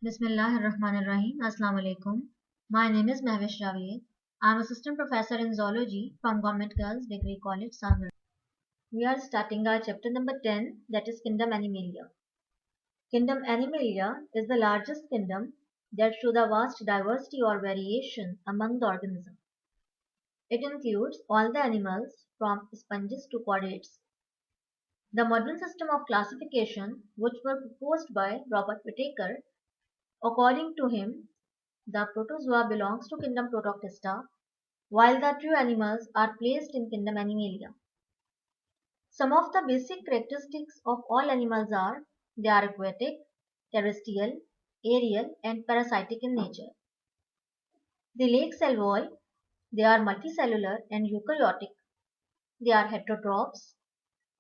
Bismillahirrahmanirrahim. Assalamu alaikum. My name is Mahvish Javed. I am assistant professor in zoology from Government Girls Degree College, Sangre. We are starting our chapter number 10, that is Kingdom Animalia. Kingdom Animalia is the largest kingdom that shows a vast diversity or variation among the organisms. It includes all the animals from sponges to chordates. The modern system of classification, which was proposed by Robert Whittaker, according to him, the protozoa belongs to kingdom Protoctista, while the true animals are placed in kingdom Animalia. Some of the basic characteristics of all animals are they are aquatic, terrestrial, aerial, and parasitic in nature. The lake salvoi, they are multicellular and eukaryotic. They are heterotrophs.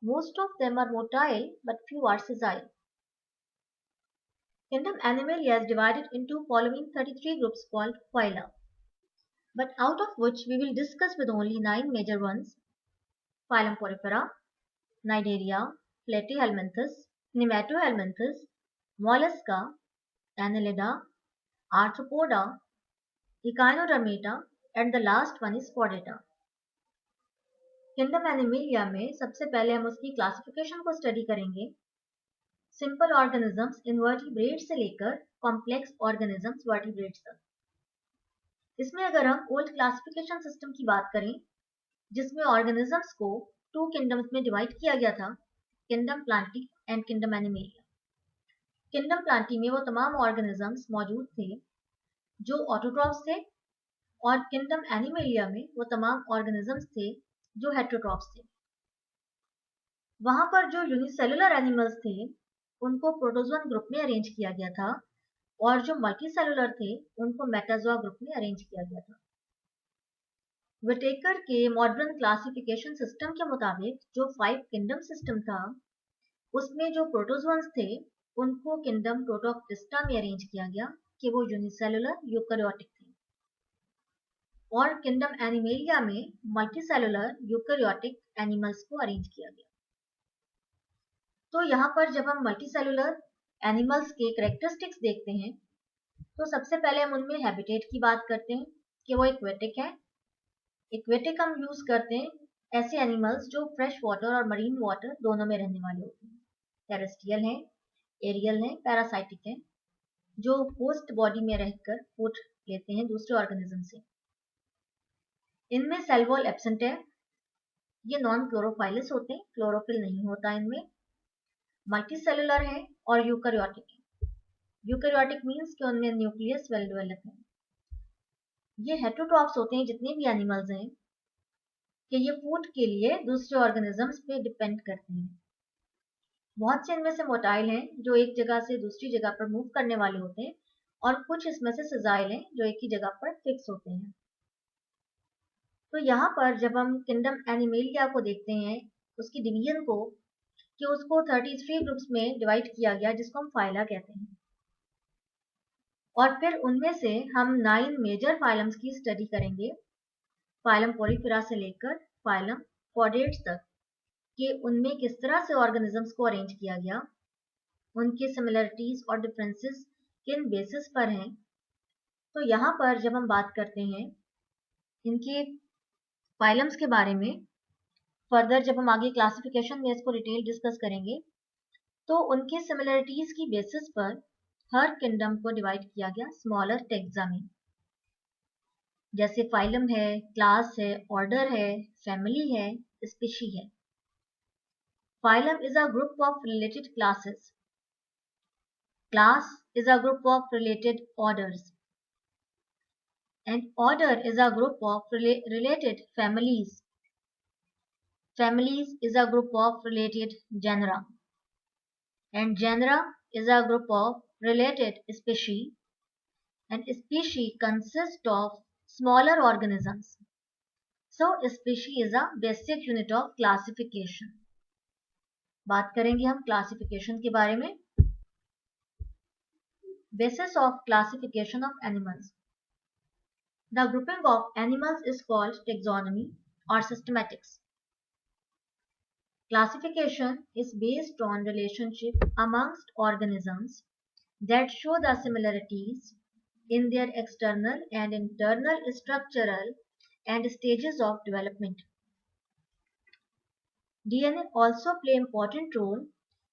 Most of them are motile, but few are sessile. Kingdom Animalia is divided into following 33 groups called phyla, but out of which we will discuss with only 9 major ones: phylum Porifera, Cnidaria, Platyhelminthes, Nematohelminthes, Mollusca, Annelida, Arthropoda, Echinodermata, and the last one is Chordata. Kingdom animalia में सबसे पहले हम उसकी classification को study करेंगे. Simple organisms invertebrates से लेकर complex organisms vertebrates तक. इसमें अगर हम ओल्ड क्लासिफिकेशन सिस्टम की बात करें, जिसमें ऑर्गेनिजम्स को 2 किंगडम्स में डिवाइड किया गया था, kingdom Plantae and kingdom animalia. Kingdom Plantae में वो तमाम ऑर्गेनिजम्स मौजूद थे जो ऑटोट्रॉफ्स थे, और किंगडम एनिमेलिया में वो तमाम ऑर्गेनिजम्स थे जो हेटेरोट्रॉफ्स थे. वहां पर जो यूनिसेलुलर एनिमल्स थे उनको प्रोटोजोन ग्रुप में अरेंज किया गया था, और जो मल्टीसेलुलर थे उनको मेटाजोआ ग्रुप में अरेंज किया गया था. विटेकर के मॉडर्न क्लासिफिकेशन सिस्टम के मुताबिक जो 5 किंगडम सिस्टम था, उसमें जो प्रोटोजोन्स थे उनको किंगडम प्रोटोक्टिस्टा में अरेंज किया गया कि वो यूनिसेलुलर यूकैरियोटिक थे, और किंगडम एनिमेलिया में मल्टीसेलुलर यूकैरियोटिक एनिमल्स को अरेंज किया गया. तो यहाँ पर जब हम मल्टीसेलुलर एनिमल्स के कैरेक्टरिस्टिक्स देखते हैं, तो सबसे पहले हम उनमें हैबिटेट की बात करते हैं कि वो एक्वेटिक है. एक्वेटिक हम यूज करते हैं ऐसे एनिमल्स जो फ्रेश वाटर और मरीन वाटर दोनों में रहने वाले होते हैं. टेरेस्ट्रियल हैं, एरियल हैं, पैरासाइटिक हैं, जो होस्ट बॉडी में रहकर फूड लेते हैं दूसरे ऑर्गेनिज्म से. इनमें सेल वॉल एब्सेंट है. ये नॉन क्लोरोफाइलस होते हैं, क्लोरोफिल नहीं होता इनमें. मल्टीसेलुलर है और यूकैरियोटिक है. यूकैरियोटिक मीन्स कि उनमें न्यूक्लियस वेल डेवलप है. ये हेटेरोट्रॉफ्स होते हैं जितने भी एनिमल्स हैं, कि ये फूड के लिए दूसरे ऑर्गेनिजम्स पे डिपेंड करते हैं. बहुत से इनमें से मोटाइल हैं जो एक जगह से दूसरी जगह पर मूव करने वाले होते हैं, और कुछ इसमें से सेजाइल हैं जो एक ही जगह पर फिक्स होते हैं. तो यहाँ पर जब हम किंगडम एनिमेलिया को देखते हैं, उसकी डिवीजन को, कि उसको 33 ग्रुप्स में डिवाइड किया गया जिसको हम फाइला कहते हैं, और फिर उनमें से हम 9 मेजर फाइलम्स की स्टडी करेंगे, फाइलम पोरिफेरा से लेकर फाइलम कॉर्डेट्स तक, कि उनमें किस तरह से ऑर्गेनिजम्स को अरेंज किया गया, उनके सिमिलरिटीज और डिफरेंसेस किन बेसिस पर हैं. तो यहाँ पर जब हम बात करते हैं इनके फाइलम्स के बारे में, फर्दर जब हम आगे क्लासिफिकेशन में इसको डिटेल डिस्कस करेंगे, तो उनके सिमिलरिटीज की बेसिस पर हर किंगडम को डिवाइड किया गया स्मॉलर टेक्सा में. जैसे फाइलम है, क्लास है, ऑर्डर है, फैमिली है, स्पीशी है. Phylum is a group of related classes. Class is a group of related orders. And order is a group of related families. Families is a group of related genera, and genera is a group of related species, and species consist of smaller organisms. So species is a basic unit of classification. बात करेंगे हम classification के बारे में. Basis of classification of animals. The grouping of animals is called taxonomy or systematics. Classification is based on relationship amongst organisms that show the similarities in their external and internal structural and stages of development. DNA also play important role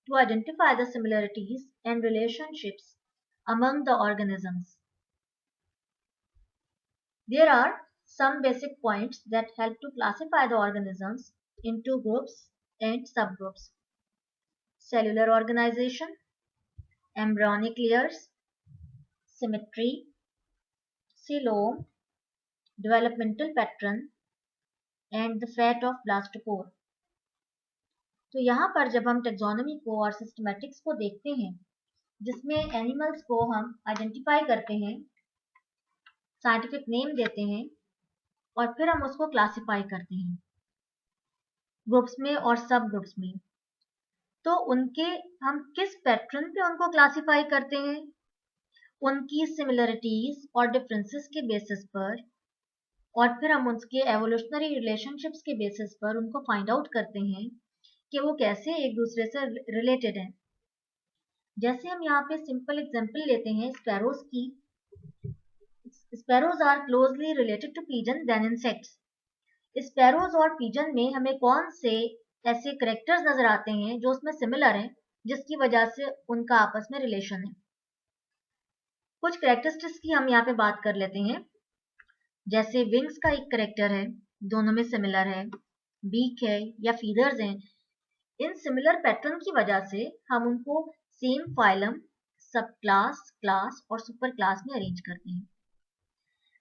to identify the similarities and relationships among the organisms. There are some basic points that help to classify the organisms into groups and subgroups. Cellular organization, embryonic layers, symmetry, coelom, developmental pattern and the fate of blastopore. तो यहाँ पर जब हम taxonomy को और systematics को देखते हैं जिसमें एनिमल्स को हम आइडेंटिफाई करते हैं, साइंटिफिक नेम देते हैं और फिर हम उसको क्लासिफाई करते हैं ग्रुप्स में और सब ग्रुप्स में, तो उनके हम किस पैटर्न पे उनको क्लासिफाई करते हैं, उनकी सिमिलरिटीज और डिफरेंसेस के बेसिस पर, और फिर हम उसके एवोल्यूशनरी रिलेशनशिप्स के बेसिस पर उनको फाइंड आउट करते हैं कि वो कैसे एक दूसरे से रिलेटेड हैं। जैसे हम यहाँ पे सिंपल एग्जांपल लेते हैं स्पैरोज की। Sparrows are closely related to pigeon than insects. Sparrows और पिजन में हमें कौन से ऐसे करेक्टर्स नजर आते हैं जो उसमें सिमिलर हैं जिसकी वजह से उनका आपस में रिलेशन है। कुछ करेक्टरिस्टिक्स की हम यहाँ पे बात कर लेते हैं। जैसे विंग्स का एक करेक्टर है, दोनों में सिमिलर है, बीक है या फीदर्स हैं। इन सिमिलर पैटर्न की वजह से हम उनको सेम फाइलम, सब क्लास, क्लास और सुपर क्लास में अरेंज करते हैं।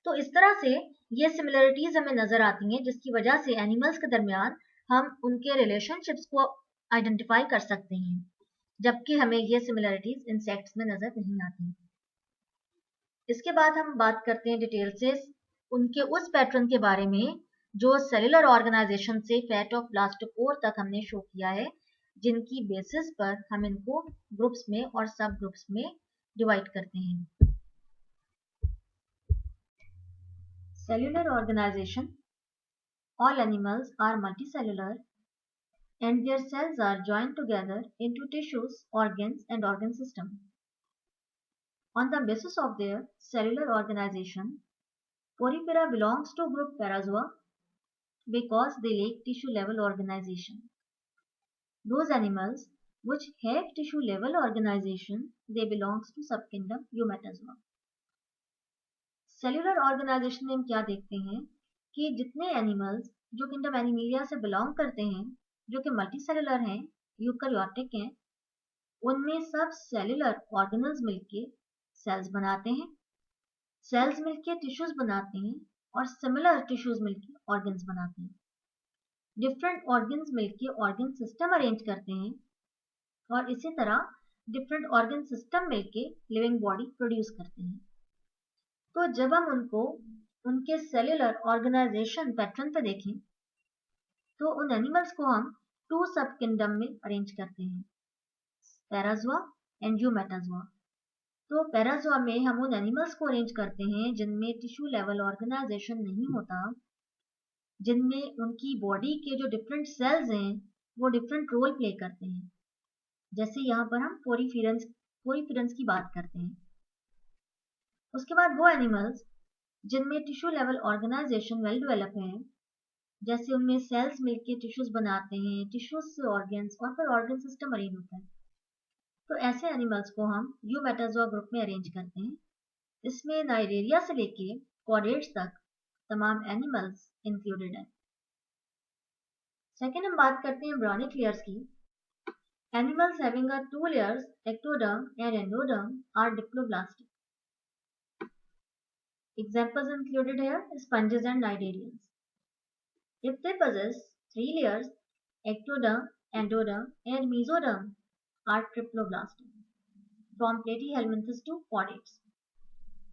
तो इस तरह से ये सिमिलरिटीज हमें नजर आती हैं जिसकी वजह से एनिमल्स के दरमियान हम उनके रिलेशनशिप्स को आइडेंटिफाई कर सकते हैं, जबकि हमें ये सिमिलरिटीज इंसेक्ट्स में नजर नहीं आती। इसके बाद हम बात करते हैं डिटेल से उनके उस पैटर्न के बारे में जो सेलुलर ऑर्गेनाइजेशन से फेट ऑफ ब्लास्टोपोर तक हमने शो किया है, जिनकी बेसिस पर हम इनको ग्रुप्स में और सब ग्रुप्स में डिवाइड करते हैं। Cellular organisation, all animals are multicellular and their cells are joined together into tissues, organs and organ system. On the basis of their cellular organization, Porifera belongs to group Parazoa because they lack tissue level organization. Those animals which have tissue level organization, they belongs to subkingdom Eumetazoa. Cellular organisation में हम क्या देखते हैं कि जितने animals जो kingdom animalia से belong करते हैं, जो कि मल्टी सेलुलर हैं, यूकैरियोटिक हैं, उनमें सब सेल्यूलर ऑर्गेनल्स मिलके सेल्स बनाते हैं, सेल्स मिलके टिश्यूज बनाते हैं और सिमिलर टिश्यूज मिलके ऑर्गन्स बनाते हैं। डिफरेंट ऑर्गन्स मिलके ऑर्गन सिस्टम अरेंज करते हैं और इसी तरह डिफरेंट ऑर्गन सिस्टम मिलके लिविंग बॉडी प्रोड्यूस करते हैं। तो जब हम उनको उनके सेल्युलर ऑर्गेनाइजेशन पैटर्न पे देखें तो उन एनिमल्स को हम टू सब किंगडम में अरेंज करते हैं, पैराजोआ एंड यूमेटाजोआ। तो पैराजोआ में हम उन एनिमल्स को अरेंज करते हैं जिनमें टिश्यू लेवल ऑर्गेनाइजेशन नहीं होता, जिनमें उनकी बॉडी के जो डिफरेंट सेल्स हैं वो डिफरेंट रोल प्ले करते हैं। जैसे यहाँ पर हम पोरीफेरेंस की बात करते हैं। उसके बाद वो एनिमल्स जिनमें tissue level organisation well develop है, जैसे उनमें सेल्स मिलके टिश्यूज बनाते हैं, टिश्यूज से ऑर्गन्स और फिर ऑर्गन सिस्टम अरेंज होता है, तो ऐसे एनिमल्स को हम यूमेटाजोआ ग्रुप में अरेंज करते हैं। इसमें नाइडेरिया से लेके कॉर्डेट्स तक तमाम एनिमल्स इंक्लूडेड है। सेकेंड हम बात करते हैं एम्ब्रियोनिक लेयर्स की। Animals having a two layers, ectoderm and endoderm, are diploblastic. Examples included here, sponges and cnidarians. If they possess three layers, ectoderm, endoderm and mesoderm, are triploblastic. From platyhelminthes to chordates.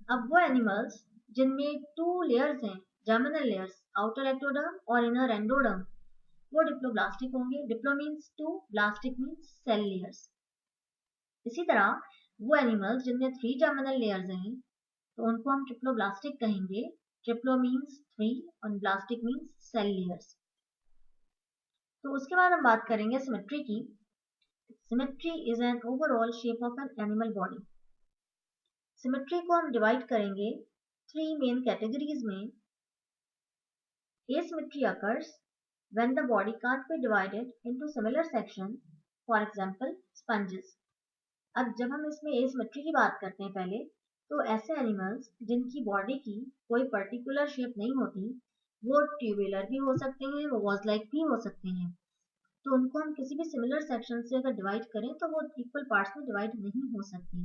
अब वो animals जिनमें two layers हैं, germinal layers, outer ectoderm और inner endoderm, वो diploblastic होंगे। Diplo means two, blastic means cell layers. इसी तरह वो एनिमल्स जिनमें थ्री जर्मिनल लेयर्स हैं तो उनको हम ट्रिप्लोब्लास्टिक कहेंगे। ट्रिप्लो मीन्स थ्री और ब्लास्टिक मीन्स सेल लेयर्स। तो उसके बाद हम बात करेंगे सिमेट्री की। Symmetry is an overall shape of an animal body. Symmetry को हम डिवाइड करेंगे 3 मेन कैटेगरीज में। Asymmetry occurs when the body can't be divided into similar sections, for example, sponges. अब जब हम इसमें asymmetry की बात करते हैं पहले, तो ऐसे एनिमल्स जिनकी बॉडी की कोई पर्टिकुलर शेप नहीं होती, वो ट्यूबुलर भी हो सकते हैं, वो वॉज लाइक भी हो सकते हैं, तो उनको हम किसी भी सिमिलर सेक्शन से अगर डिवाइड करें तो वो इक्वल पार्ट्स में डिवाइड नहीं हो सकती,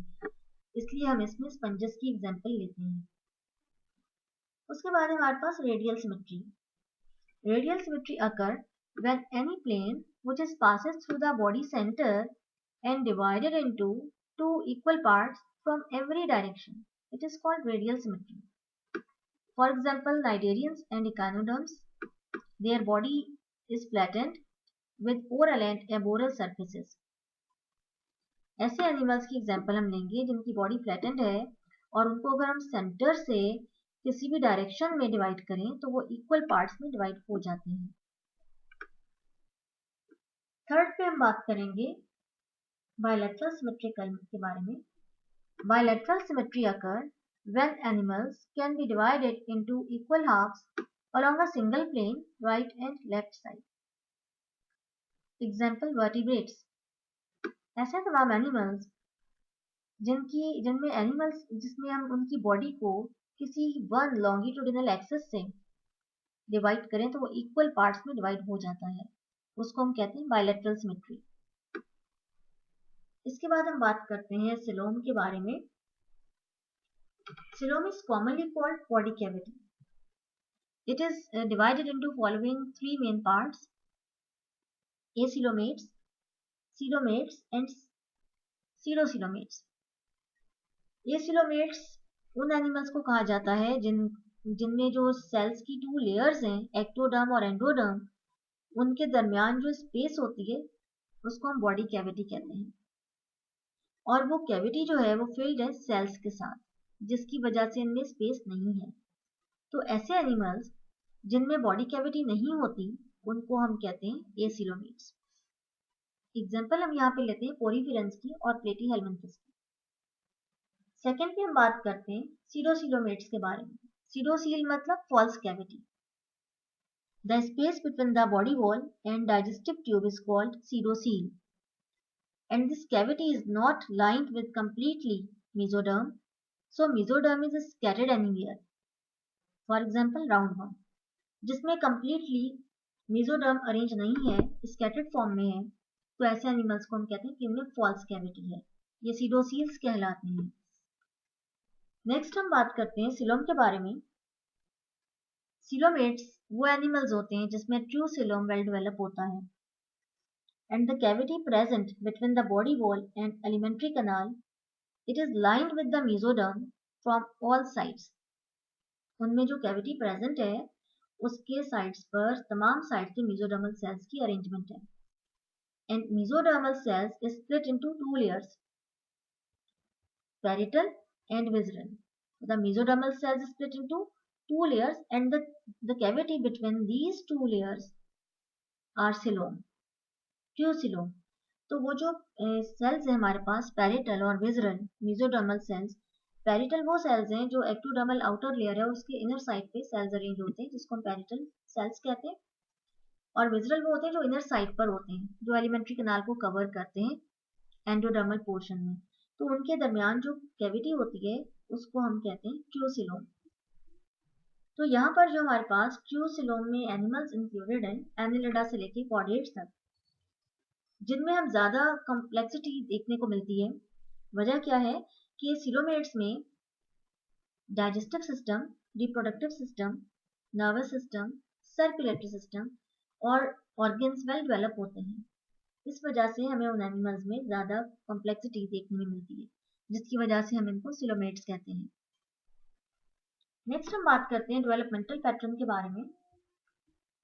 इसलिए हम इसमें स्पंजेस की एग्जांपल लेते हैं। उसके बाद हमारे पास radial symmetry. Radial symmetry occurs when any plane which passes through the body center and divided into two equal parts from every direction. It is called radial symmetry. For example, cnidarians and echinoderms, their body is flattened with oral and aboral surfaces. ऐसे animals की example हम लेंगे जिनकी body flattened है और उनको अगर हम सेंटर से किसी भी डायरेक्शन में डिवाइड करें तो वो इक्वल पार्ट्स में डिवाइड हो जाते हैं। थर्ड पे हम बात करेंगे बायलैटरल सिमेट्री के बारे में। Bilateral symmetry occur when animals can be divided into equal halves along a single plane right and left side. Example vertebrates. ऐसे तमाम एनिमल्स जिसमें हम उनकी बॉडी को किसी वन लॉन्गिट्यूडिनल एक्सिस से डिवाइड करें तो वो इक्वल पार्ट्स में डिवाइड हो जाता है, उसको हम कहते हैं बायलैटरल सिमेट्री। इसके बाद हम बात करते हैं सिलोम के बारे में। Coelom is commonly called body cavity. It is divided into following 3 main parts, acoelomates, coelomates and pseudocoelomates. Acoelomates उन एनिमल्स को कहा जाता है जिनमें जो सेल्स की 2 लेयर्स हैं, एक्टोडर्म और एंडोडर्म, उनके दरमियान जो स्पेस होती है उसको हम बॉडी कैविटी कहते हैं, और वो कैविटी जो है वो फिल्ड है सेल्स के साथ, जिसकी वजह से इनमें स्पेस नहीं है। तो ऐसे एनिमल्स जिनमें बॉडी कैविटी नहीं होती उनको हम कहते हैं एसिलोमेट्स। एग्जाम्पल हम यहाँ पे लेते हैं पोरीफेरेंस की और प्लेटीहेल्मिन्थस की। सेकेंड पे हम बात करते हैं सीडोसिलोमेट्स के बारे में। सीडोसील मतलब false cavity. The space between the body wall and digestive tube is called pseudocele, and this cavity is not lined with completely mesoderm, so mesoderm is scattered anywhere. For example, roundworm, जिसमें completely mesoderm arrange नहीं है, scattered form में है, तो ऐसे animals को हम कहते हैं कि इनमें फॉल्स कैविटी है, ये सीडोसील्स कहलाते हैं। नेक्स्ट हम बात करते हैं सिलोम के बारे में। सिलोमेट्स वो एनिमल्स होते हैं जिसमें ट्रू सिलोम वेल डेवलप होता है, and the cavity present between the body wall and alimentary canal, it is lined with the mesoderm from all sides. उनमें जो कैविटी प्रेजेंट है उसके साइड्स पर तमाम साइड्स के मेसोडर्मल सेल्स की अरेंजमेंट है, and mesodermal cells is split into 2 layers, parietal and visceral. The mesodermal cells split into 2 layers, and the cavity between these 2 layers are coelom, true coelom. तो वो जो sales है हमारे पास parietal और visceral mesodermal sales, parietal वो sales हैं जो ectodermal outer layer है उसके इनर साइड पे सेल्स अरेंज होते हैं, जिसको हम पैरिटल सेल्स कहते हैं, और विजरल वो होते हैं जो इनर साइड पर होते हैं, जो एलिमेंट्री कैनाल को कवर करते हैं एंडोडर्मल पोर्शन में। तो उनके दरमियान जो कैविटी होती है उसको हम कहते हैं ट्यूसिलोम। तो यहाँ पर जो हमारे पास ट्यूसिलोम में एनिमल्स इंक्लूडेड हैं एनिलिडा से लेके कॉर्डेट्स तक, जिनमें हम ज़्यादा कॉम्प्लेक्सिटी देखने को मिलती है। वजह क्या है कि सिलोमेट्स में digestive system, reproductive system, nervous system, circulatory system और ऑर्गन्स वेल डेवलप होते हैं। इस वजह से हमें उन एनिमल्स में ज़्यादा कॉम्प्लेक्सिटी देखने में मिलती है, जिसकी वजह से हम इनको सिलोमेट्स कहते हैं। नेक्स्ट हम बात करते हैं डेवलपमेंटल पैटर्न के बारे में।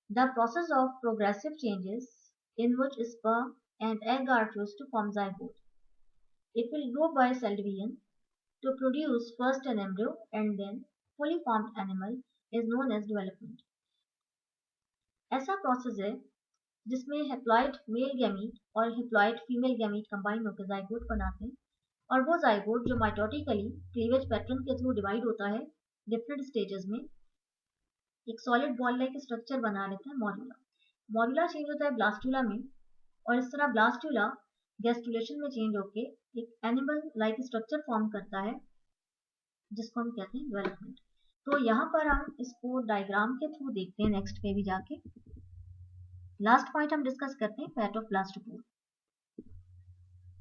The process of progressive changes in which sperm and egg are fused to form zygote. It will grow by cell division to produce first an embryo and then fully formed animal is known as development. ऐसा process है जिसमें haploid male gamete और haploid female gamete combine होकर zygote बनाते हैं, और वो zygote जो माइटोटिकली क्लीवेज पैटर्न के थ्रू डिवाइड होता है डिफरेंट स्टेजेस में, एक सॉलिड बॉल लाइक स्ट्रक्चर बना लेता है मॉड्यूला। मॉड्यूला चेंज होता है ब्लास्टुला में, और इस तरह ब्लास्टुला गैस्ट्रुलेशन में चेंज होके एक एनिमल लाइक स्ट्रक्चर फॉर्म करता है जिसको हम कहते हैं डेवलपमेंट। तो यहाँ पर हम इसको डायग्राम के थ्रू देखते हैं नेक्स्ट पे भी जाके। लास्ट पॉइंट हम डिस्कस करते हैं PAT of blastopore.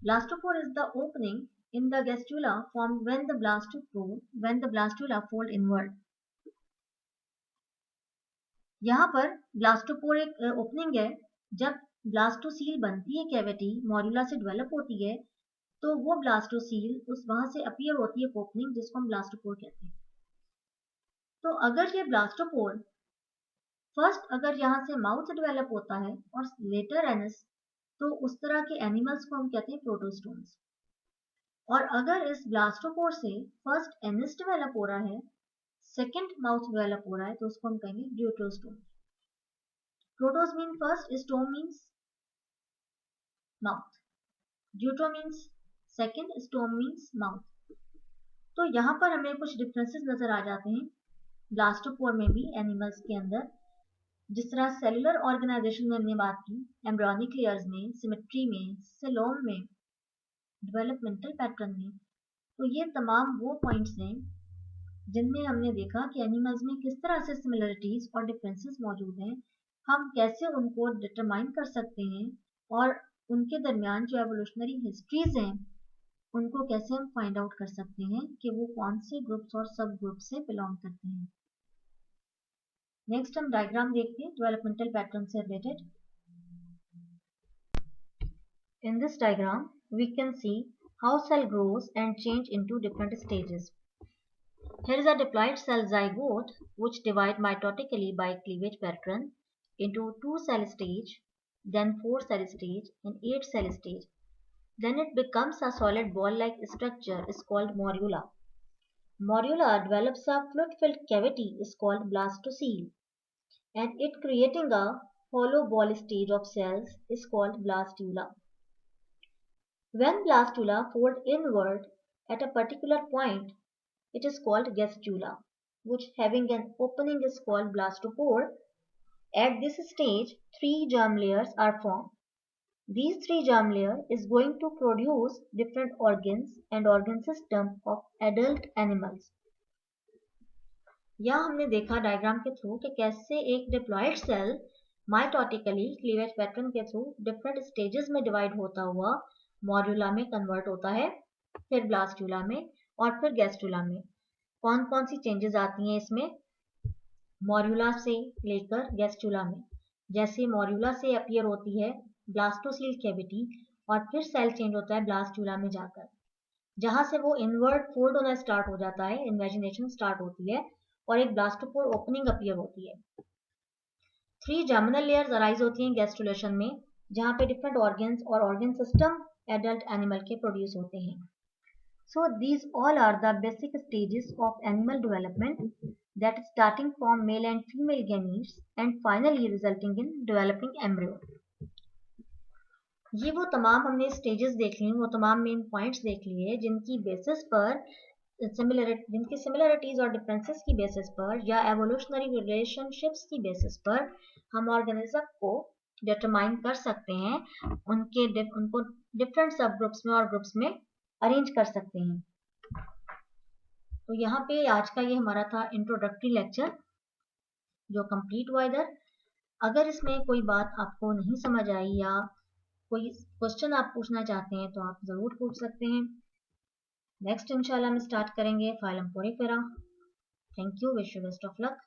Blastospore is the opening in the gastrula formed when the blastula fold inward. यहाँ पर ब्लास्टोपोर एक ओपनिंग है, जब ब्लास्टोसील बनती है कैविटी मॉड्यूला से डेवलप होती है तो वो ब्लास्टोसील उस वहां से अपीयर होती है ओपनिंग जिसको हम ब्लास्टोपोर कहते हैं। तो अगर ये ब्लास्टोपोर फर्स्ट अगर यहाँ से माउथ डेवलप होता है और लेटर एनस, तो उस तरह के एनिमल्स को हम कहते हैं प्रोटोस्टोन्स। और अगर इस ब्लास्टोपोर से फर्स्ट एनस डेवलप हो रहा है, सेकंड माउथ डेवलप हो रहा है, तो उसको हम कहेंगे deuterostome. प्रोटोस mean first, स्टोम means mouth, ड्यूटरो means second, स्टोम means mouth. तो यहाँ पर हमें कुछ डिफरेंसेस नजर आ जाते हैं ब्लास्टोपोर में भी एनिमल्स के अंदर। जिस तरह सेलुलर ऑर्गेनाइजेशन में हमने बात की, एम्ब्रियोनिक लेयर्स में, सिमेट्री में, सेलोम में, डेवलपमेंटल पैटर्न में, तो ये तमाम वो पॉइंट्स हैं जिनमें हमने देखा कि एनिमल्स में किस तरह से सिमिलरिटीज और डिफरेंसेस मौजूद हैं, हम कैसे उनको डिटरमाइन कर सकते हैं, और उनके दरमियान जो एवोल्यूशनरी हिस्ट्रीज हैं उनको कैसे हम फाइंड आउट कर सकते हैं कि वो कौन से ग्रुप्स और सब ग्रुप से बिलोंग करते हैं। नेक्स्ट हम डायग्राम देखते हैं डेवलपमेंटल पैटर्न से related. In this diagram, we can see how cell grows and change into different stages. Here is a diploid cell zygote which divide mitotically by cleavage pattern into 2 cell stage, then 4 cell stage and 8 cell stage. Then it becomes a solid ball-like structure is called morula. Morula develops a fluid-filled cavity is called blastocele, and it creating a hollow ball stage of cells is called blastula. When blastula fold inward at a particular point, it is called gastrula, which having an opening is called blastopore. At this stage, 3 germ layers are formed. These 3 germ layers is going to produce different organs and organ system of adult animals. यहाँ हमने देखा diagram के through कि कैसे एक diploid cell mitotically cleavage pattern के through different stages में divide होता हुआ मॉड्यूला में कन्वर्ट होता है, फिर ब्लास्टुला में और फिर गैस्ट्रुला में। कौन कौन सी चेंजेस आती हैं इसमें मॉड्यूला से लेकर गैस्ट्रुला में। जैसे मॉड्यूला से अपीयर होती है ब्लास्टोसील कैविटी और फिर सेल चेंज होता है ब्लास्टुला में जाकर, जहां से वो इनवर्ड फोल्ड होना स्टार्ट हो जाता है, इन्वेजिनेशन स्टार्ट होती है और एक ब्लास्टोपोर ओपनिंग अपीयर होती है। 3 जर्मिनल लेयर्स अराइज होती हैं गैस्ट्रुलेशन में, जहां पे डिफरेंट ऑर्गन्स और ऑर्गन सिस्टम एडल्ट एनिमल के प्रोड्यूस होते हैं। So these all are the basic stages of animal development, that is starting from male and female gametes and finally resulting in developing embryo. ये वो तमाम हमने stages देख लिए, वो तमाम मेन पॉइंट्स देख लिए जिनकी बेसिस पर जिनकी सिमिलरिटीज और डिफरेंसेस की बेसिस पर या एवोल्यूशनरी रिलेशनशिप्स की बेसिस पर हम ऑर्गेनिज्म को डिटरमाइन कर सकते हैं, उनको डिफरेंट सब ग्रुप्स में और ग्रुप्स में अरेंज कर सकते हैं। तो यहाँ पे आज का ये हमारा था इंट्रोडक्टरी लेक्चर जो कंप्लीट हुआ इधर। अगर इसमें कोई बात आपको नहीं समझ आई या कोई क्वेश्चन आप पूछना चाहते हैं तो आप ज़रूर पूछ सकते हैं। नेक्स्ट इंशाल्लाह हम स्टार्ट करेंगे phylum Porifera. Thank you, wish you best of luck.